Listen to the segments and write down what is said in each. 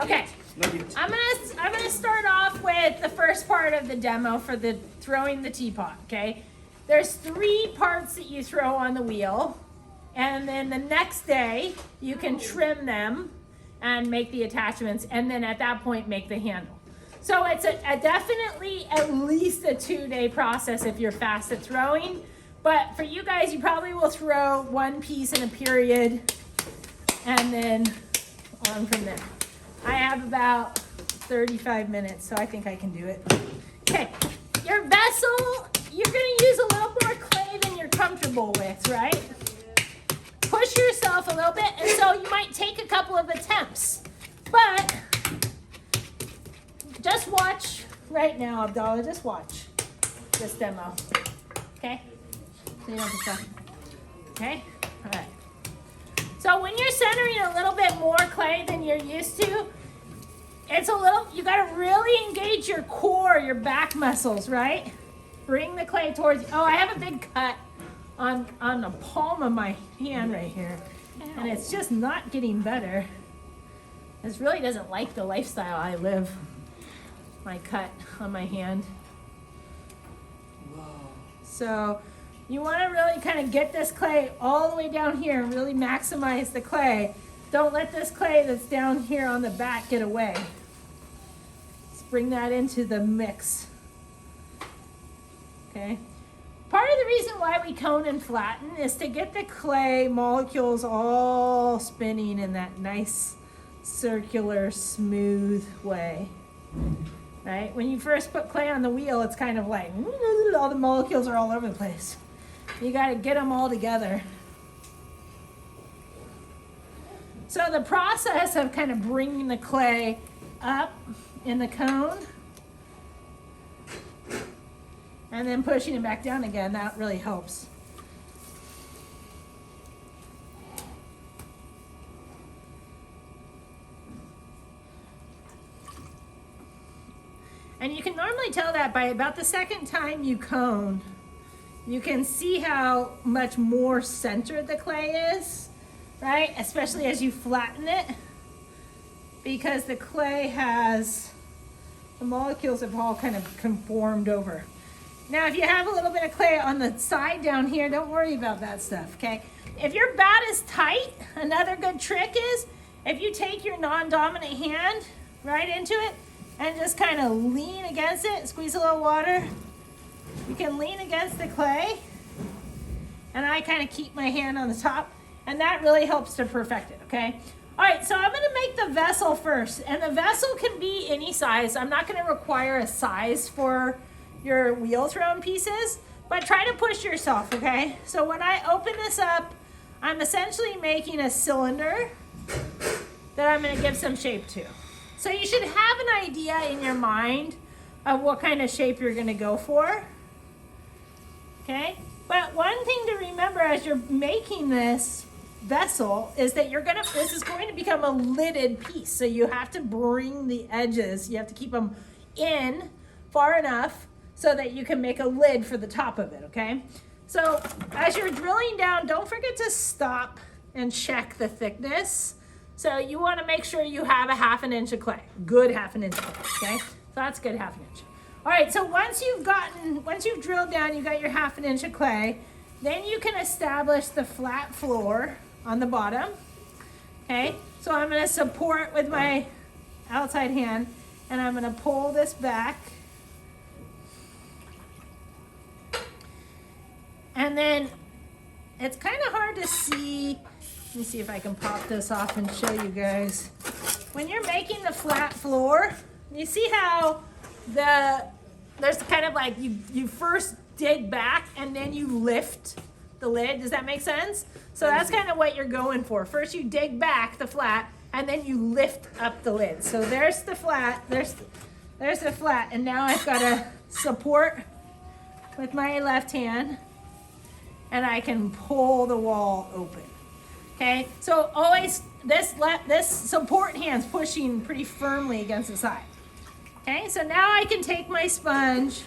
Okay, I'm gonna start off with the first part of the demo for the throwing the teapot, okay? There's 3 parts that you throw on the wheel, and then the next day you can trim them and make the attachments, and then at that point make the handle. So it's a definitely at least a 2-day process if you're fast at throwing, but for you guys, you probably will throw 1 piece in a period and then on from there. I have about 35 minutes, so I think I can do it. Okay, your vessel, you're gonna use a little more clay than you're comfortable with, right? Push yourself a little bit, and so you might take a couple of attempts, but just watch right now, Abdallah, just watch this demo, okay? So you don't have to, okay? All right. So when you're centering a little bit more clay than you're used to, it's a little, you gotta really engage your core, your back muscles, right? Bring the clay towards you. Oh, I have a big cut on the palm of my hand right here. And it's just not getting better. This really doesn't like the lifestyle I live. My cut on my hand. So you want to really kind of get this clay all the way down here and really maximize the clay. Don't let this clay that's down here on the back get away. Let's bring that into the mix. Okay. Part of the reason why we cone and flatten is to get the clay molecules all spinning in that nice circular smooth way. Right? When you first put clay on the wheel, it's kind of like all the molecules are all over the place. You got to get them all together. So the process of kind of bringing the clay up in the cone and then pushing it back down again, that really helps. And you can normally tell that by about the second time you cone. You can see how much more centered the clay is, right? Especially as you flatten it, because the clay has, the molecules have all kind of conformed over. Now, if you have a little bit of clay on the side down here, don't worry about that stuff, okay? If your bat is tight, another good trick is, if you take your non-dominant hand right into it and just kind of lean against it, squeeze a little water, you can lean against the clay, and I kind of keep my hand on the top, and that really helps to perfect it, okay? All right, so I'm gonna make the vessel first, and the vessel can be any size. I'm not gonna require a size for your wheel thrown pieces, but try to push yourself, okay? So when I open this up, I'm essentially making a cylinder that I'm gonna give some shape to. So you should have an idea in your mind of what kind of shape you're gonna go for. Okay, but one thing to remember as you're making this vessel is that this is going to become a lidded piece. So you have to bring the edges, you have to keep them in far enough so that you can make a lid for the top of it, okay? So as you're drilling down, don't forget to stop and check the thickness. So you want to make sure you have a 1/2 inch of clay, good 1/2 inch of clay, okay? So that's good 1/2 inch. All right, so once you've drilled down, you got your 1/2 inch of clay, then you can establish the flat floor on the bottom, okay? So I'm gonna support with my outside hand, and I'm gonna pull this back. And then it's kind of hard to see. Let me see if I can pop this off and show you guys. When you're making the flat floor, you see how there's kind of like you first dig back and then you lift the lid. Does that make sense? So that's kind of what you're going for. First you dig back the flat and then you lift up the lid. So there's the flat, there's the flat, and now I've got to support with my left hand and I can pull the wall open. Okay, so always this support hand's pushing pretty firmly against the side. Okay, so now I can take my sponge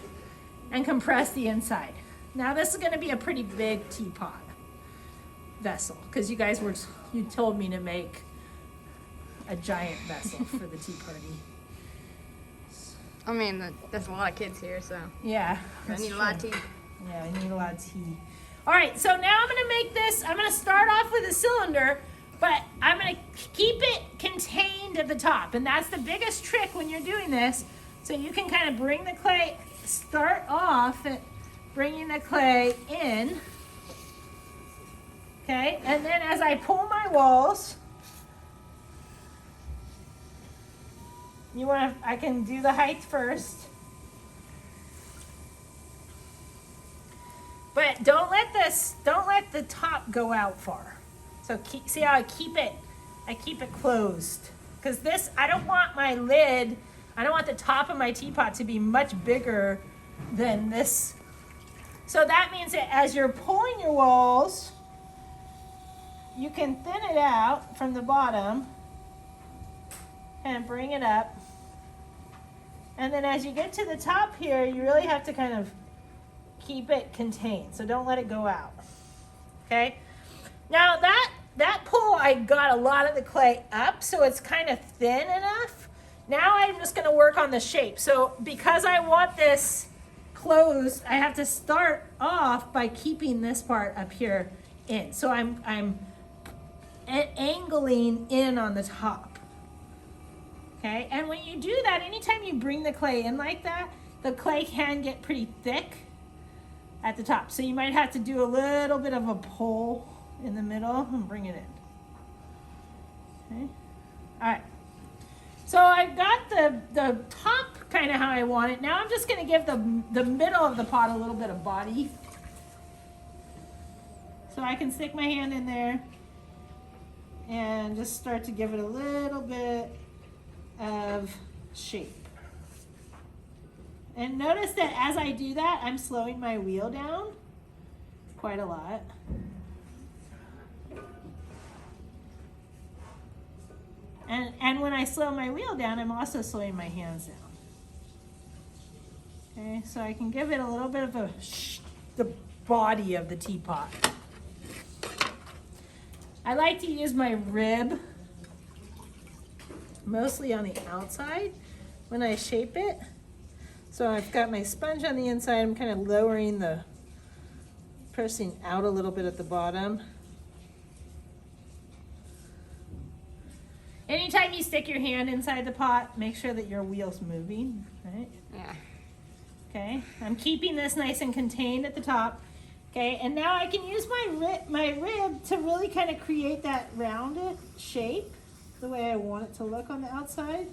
and compress the inside. Now this is gonna be a pretty big teapot vessel because you told me to make a giant vessel for the tea party. I mean, there's a lot of kids here, so Yeah. I need a lot of tea. Yeah, I need a lot of tea. All right, so now I'm gonna make this, I'm gonna start off with a cylinder, but I'm gonna keep it contained at the top. And that's the biggest trick when you're doing this. So you can kind of bring the clay, start off at bringing the clay in. Okay, and then as I pull my walls, I can do the height first. But don't let the top go out far. So see how I keep it closed. Because this, I don't want my lid, I don't want the top of my teapot to be much bigger than this. So that means that as you're pulling your walls, you can thin it out from the bottom and bring it up. And then as you get to the top here, you really have to kind of keep it contained, so don't let it go out. Okay, now that pull, I got a lot of the clay up, so it's kind of thin enough. Now I'm just going to work on the shape. So because I want this closed, I have to start off by keeping this part up here in. So I'm angling in on the top. Okay, and when you do that, anytime you bring the clay in like that, the clay can get pretty thick at the top. So you might have to do a little bit of a pull in the middle and bring it in. Okay. All right. So I've got the top kind of how I want it. Now I'm just going to give the middle of the pot a little bit of body. So I can stick my hand in there and just start to give it a little bit of shape. And notice that as I do that, I'm slowing my wheel down quite a lot. And when I slow my wheel down, I'm also slowing my hands down. Okay, so I can give it a little bit of the body of the teapot. I like to use my rib mostly on the outside when I shape it. So I've got my sponge on the inside. I'm kind of lowering pressing out a little bit at the bottom. Anytime you stick your hand inside the pot, make sure that your wheel's moving, right? Yeah. Okay, I'm keeping this nice and contained at the top. Okay, and now I can use my rib to really kind of create that rounded shape the way I want it to look on the outside.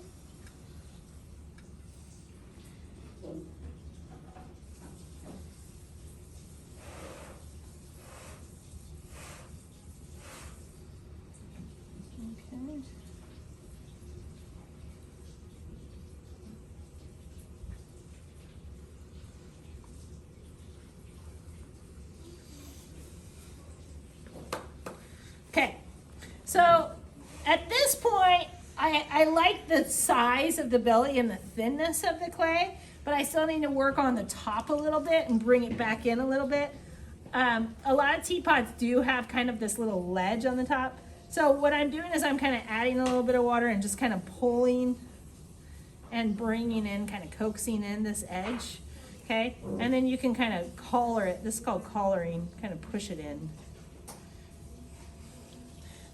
Okay, so at this point, I like the size of the belly and the thinness of the clay, but I still need to work on the top a little bit and bring it back in a little bit. A lot of teapots do have kind of this little ledge on the top. So what I'm doing is I'm kind of adding a little bit of water and just kind of pulling and bringing in, kind of coaxing in this edge, okay? And then you can kind of collar it. This is called collaring, kind of push it in.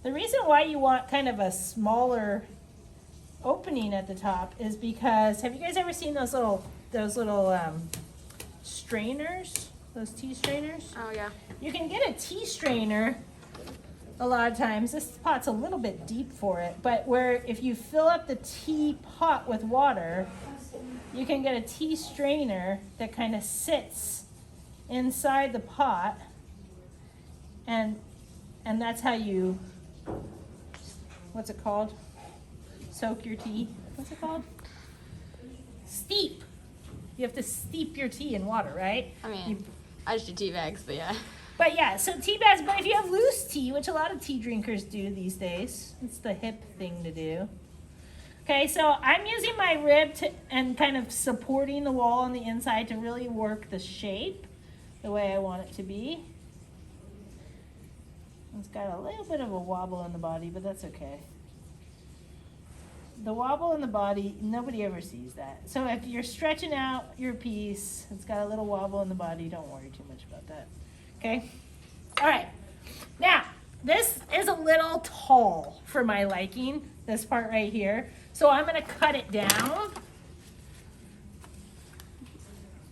The reason why you want kind of a smaller opening at the top is because, have you guys ever seen those little strainers, those tea strainers? Oh yeah. You can get a tea strainer a lot of times. This pot's a little bit deep for it, but where if you fill up the teapot with water, you can get a tea strainer that kind of sits inside the pot, and that's how you, what's it called? Soak your tea. What's it called? Steep. You have to steep your tea in water, right? I mean, I just do tea bags, but yeah. But yeah, so tea bags, but if you have loose tea, which a lot of tea drinkers do these days, it's the hip thing to do. Okay, so I'm using my rib and kind of supporting the wall on the inside to really work the shape the way I want it to be. It's got a little bit of a wobble in the body, but that's okay. the wobble in the body, nobody ever sees that. So if you're stretching out your piece, it's got a little wobble in the body, don't worry too much about that. Okay? All right. Now, this is a little tall for my liking, this part right here. So I'm going to cut it down.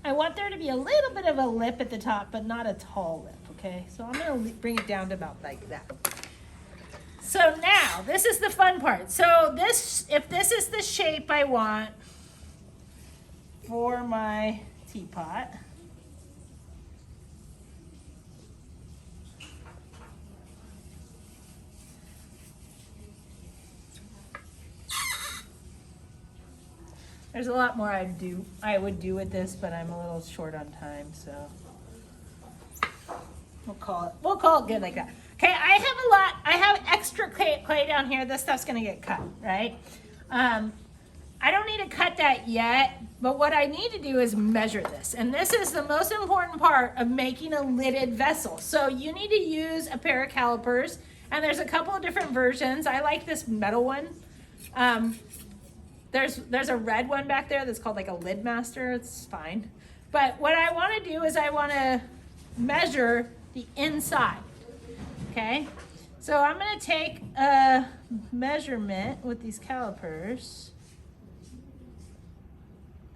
I want there to be a little bit of a lip at the top, but not a tall lip, okay? So I'm going to bring it down to about like that. So now, this is the fun part. So if this is the shape I want for my teapot, there's a lot more I would do with this, but I'm a little short on time, so we'll call it good like that. Okay, I have extra clay down here. This stuff's gonna get cut, right? I don't need to cut that yet, but what I need to do is measure this. And this is the most important part of making a lidded vessel. So you need to use a pair of calipers, and there's a couple of different versions. I like this metal one. There's a red one back there that's called like a lid master. It's fine. But what I wanna do is I wanna measure the inside. Okay, so I'm going to take a measurement with these calipers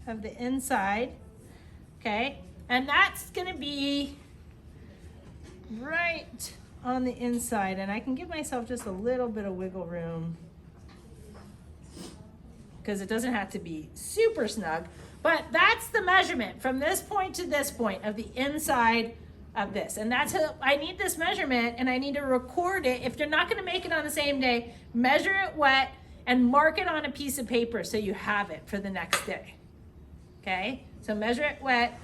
of the inside, okay, and that's going to be right on the inside, and I can give myself just a little bit of wiggle room because it doesn't have to be super snug, but that's the measurement from this point to this point of the inside of this. And that's how I need this measurement, and I need to record it. If you're not going to make it on the same day, measure it wet and mark it on a piece of paper so you have it for the next day. Okay, so measure it wet,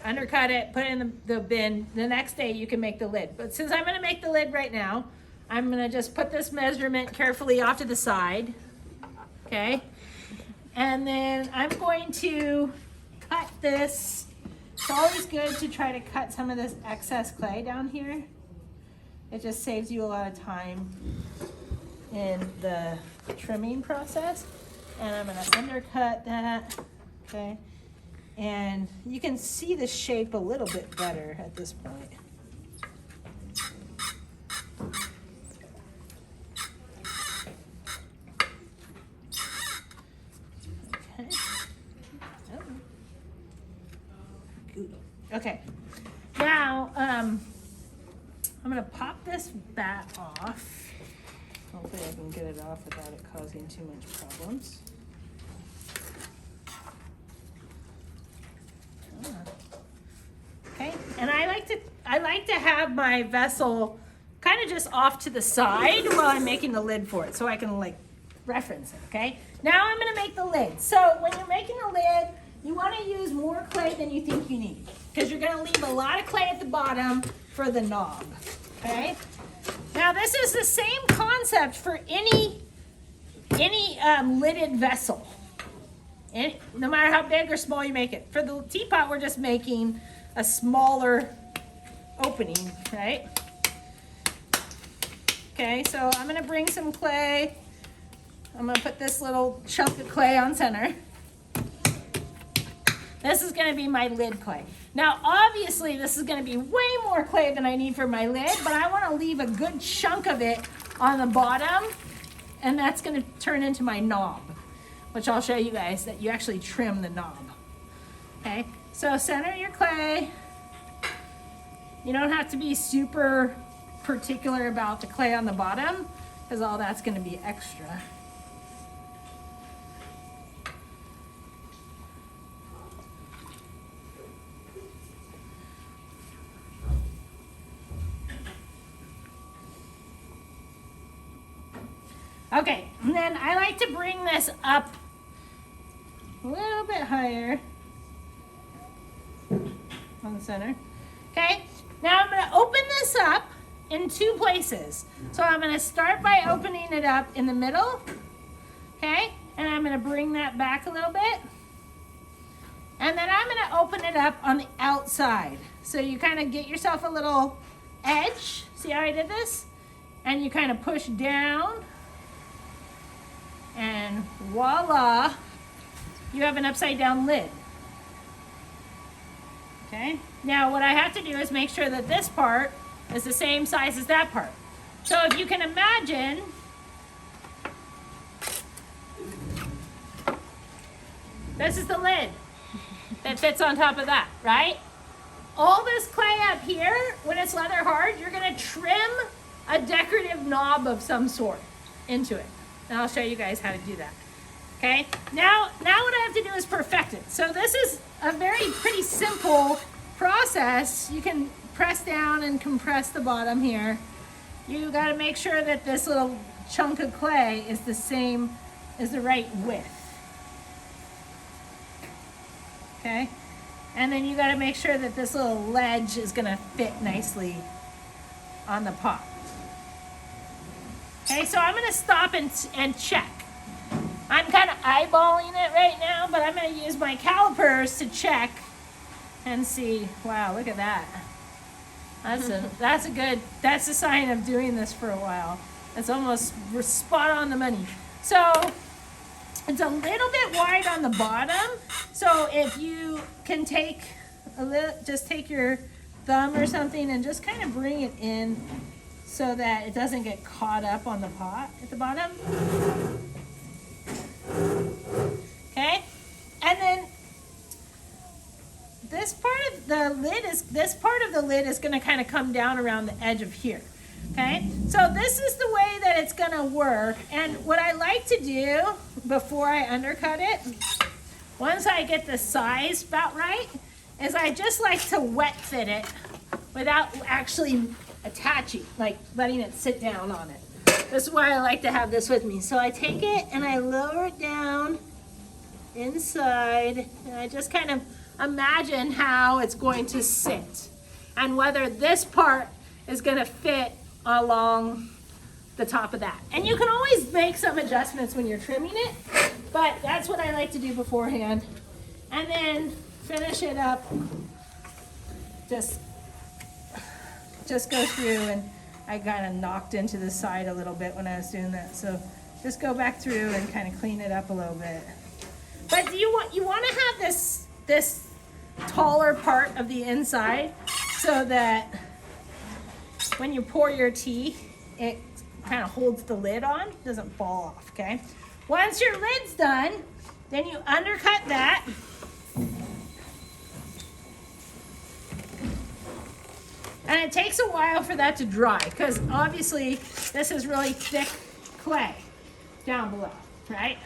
undercut it, put it in the bin. The next day you can make the lid. But since I'm going to make the lid right now, I'm going to just put this measurement carefully off to the side. Okay, and then I'm going to cut this. It's always good to try to cut some of this excess clay down here. It just saves you a lot of time in the trimming process. And I'm gonna undercut that, okay? And you can see the shape a little bit better at this point. Okay, now I'm gonna pop this bat off. Hopefully I can get it off without it causing too much problems. Okay, and I like to have my vessel kind of just off to the side while I'm making the lid for it, so I can like reference it. Okay, now I'm gonna make the lid. So when you're making a lid, you want to use more clay than you think you need, because you're going to leave a lot of clay at the bottom for the knob, okay? Now this is the same concept for any lidded vessel, no matter how big or small you make it. For the teapot, we're just making a smaller opening, right? Okay, so I'm going to bring some clay. I'm going to put this little chunk of clay on center. This is going to be my lid clay. Now, obviously, this is going to be way more clay than I need for my lid, but I want to leave a good chunk of it on the bottom, and that's going to turn into my knob, which I'll show you guys that you actually trim the knob. Okay, so center your clay. You don't have to be super particular about the clay on the bottom, because all that's going to be extra. Okay, and then I like to bring this up a little bit higher on the center. Okay, now I'm going to open this up in two places. So I'm going to start by opening it up in the middle, okay, and I'm going to bring that back a little bit. And then I'm going to open it up on the outside. So you kind of get yourself a little edge. See how I did this? And you kind of push down. And voila, you have an upside down lid. Okay, now what I have to do is make sure that this part is the same size as that part. So if you can imagine, this is the lid that fits on top of that, right? All this clay up here, when it's leather hard, you're gonna trim a decorative knob of some sort into it. And I'll show you guys how to do that. Okay, now what I have to do is perfect it. So this is a pretty simple process. You can press down and compress the bottom here. You gotta make sure that this little chunk of clay is the right width. Okay, and then you gotta make sure that this little ledge is gonna fit nicely on the pot. Okay, so I'm gonna stop and check. I'm kind of eyeballing it right now, but I'm going to use my calipers to check and see. Wow, look at that. That's a sign of doing this for a while. It's almost spot on the money. So it's a little bit wide on the bottom. So if you can just take your thumb or something and just kind of bring it in so that it doesn't get caught up on the pot at the bottom. Okay, and then this part of the lid is going to kind of come down around the edge of here. Okay, so this is the way that it's going to work. And what I like to do before I undercut it, once I get the size about right, is I just like to wet fit it without actually attaching, like letting it sit down on it. This is why I like to have this with me. So I take it and I lower it down inside, and I just kind of imagine how it's going to sit and whether this part is going to fit along the top of that. And you can always make some adjustments when you're trimming it, but that's what I like to do beforehand. And then finish it up, just go through, and I kind of knocked into the side a little bit when I was doing that. So just go back through and kind of clean it up a little bit. But you want to have this taller part of the inside so that when you pour your tea, it kind of holds the lid on, doesn't fall off, okay? Once your lid's done, then you undercut that. And it takes a while for that to dry because obviously this is really thick clay down below, right?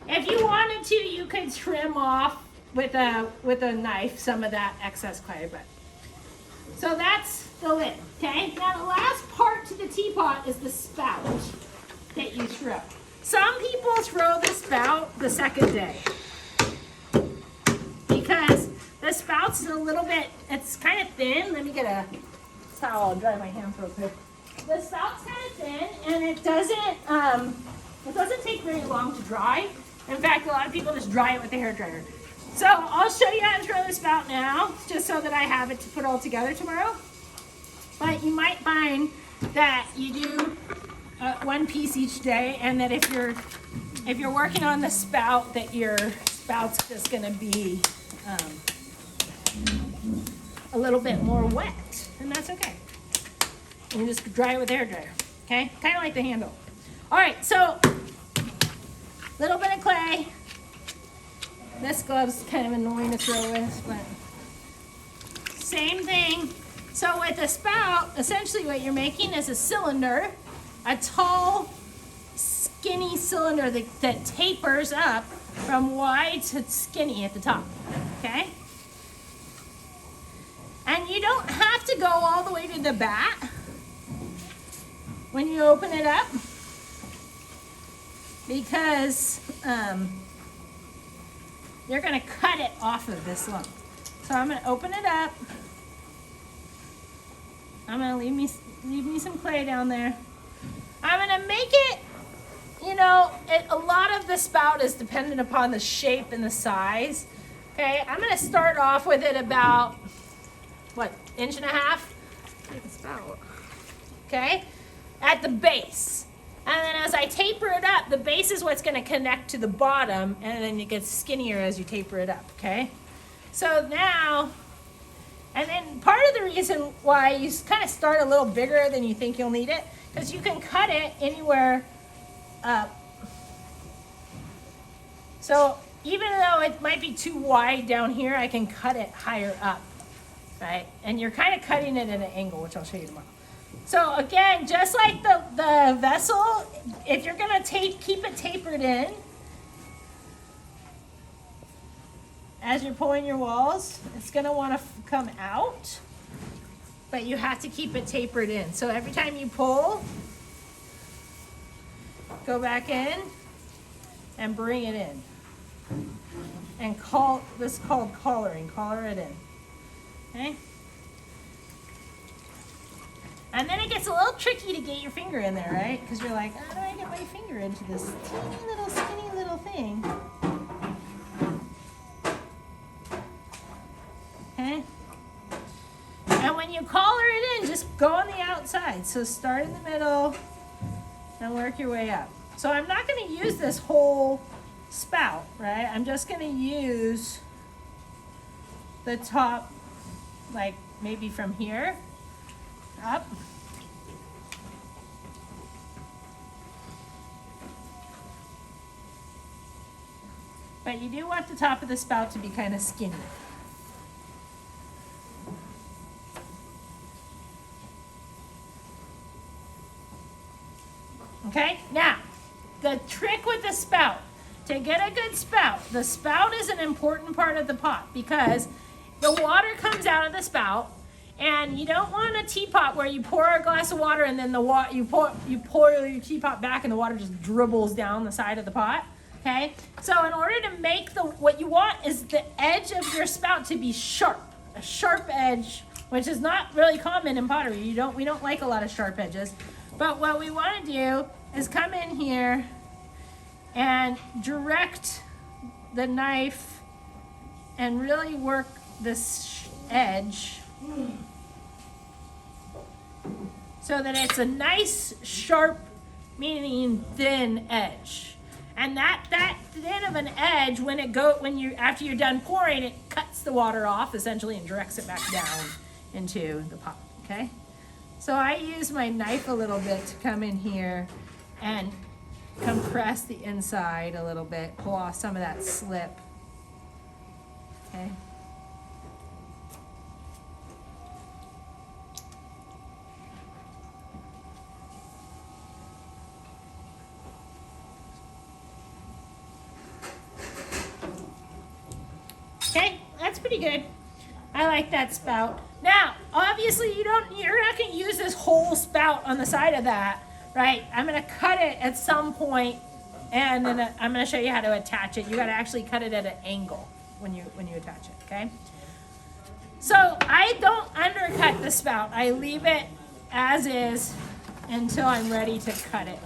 If you wanted to, you could trim off with a knife some of that excess clay, but so that's the lid, okay? Now the last part to the teapot is the spout that you throw. Some people throw the spout the second day because the spout's a little bit, it's kind of thin. Let me get a towel and dry my hands real quick. The spout's kind of thin, and it doesn't take very long to dry. In fact, a lot of people just dry it with a hairdryer. So I'll show you how to throw the spout now, just so that I have it to put all together tomorrow. But you might find that you do one piece each day, and that if you're working on the spout, that your spout's just going to be a little bit more wet, and that's okay. You just dry it with a hairdryer, okay? Kind of like the handle. All right, so little bit of clay. This glove's kind of annoying to throw with, but same thing. So with the spout, essentially what you're making is a cylinder, a tall, skinny cylinder that tapers up from wide to skinny at the top, okay? And you don't have to go all the way to the back when you open it up, because you're going to cut it off of this lump. So I'm going to open it up. I'm going to leave me some clay down there. I'm going to make it, a lot of the spout is dependent upon the shape and the size. Okay, I'm going to start off with it about, 1.5 inches? Take a spout. Okay, at the base. And then as I taper it up, the base is what's going to connect to the bottom, and then it gets skinnier as you taper it up, okay? So now, and then part of the reason why you kind of start a little bigger than you think you'll need it, because you can cut it anywhere up. So even though it might be too wide down here, I can cut it higher up, right? And you're kind of cutting it at an angle, which I'll show you tomorrow. So again, just like the vessel, if you're gonna keep it tapered in as you're pulling your walls, it's gonna wanna come out, but you have to keep it tapered in. So every time you pull, go back in and bring it in. And this is called collaring, collar it in, okay? And then it gets a little tricky to get your finger in there, right? Because you're like, how do I get my finger into this teeny little, skinny little thing? Okay? And when you collar it in, just go on the outside. So start in the middle and work your way up. So I'm not going to use this whole spout, right? I'm just going to use the top, like maybe from here up. But you do want the top of the spout to be kind of skinny. Okay, now the trick with the spout, to get a good spout, the spout is an important part of the pot because the water comes out of the spout. And you don't want a teapot where you pour a glass of water and then you pour your teapot back and the water just dribbles down the side of the pot. Okay? So in order to make what you want is the edge of your spout to be sharp. A sharp edge, which is not really common in pottery. We don't like a lot of sharp edges. But what we want to do is come in here and direct the knife and really work this edge so that it's a nice sharp, meaning thin edge. And that thin of an edge, after you're done pouring, it cuts the water off essentially and directs it back down into the pot. Okay, so I use my knife a little bit to come in here and compress the inside a little bit, pull off some of that slip. Okay. Okay, that's pretty good. I like that spout. Now, obviously you're not gonna use this whole spout on the side of that, right? I'm gonna cut it at some point and then I'm gonna show you how to attach it. You gotta actually cut it at an angle when you attach it, okay? So I don't undercut the spout. I leave it as is until I'm ready to cut it.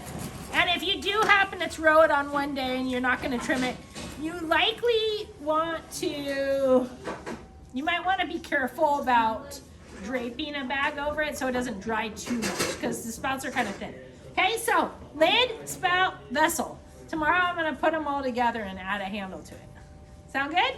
And if you do happen to throw it on one day and you're not gonna trim it, you might want to be careful about draping a bag over it so it doesn't dry too much because the spouts are kind of thin. Okay, so lid, spout, vessel. Tomorrow I'm going to put them all together and add a handle to it. Sound good?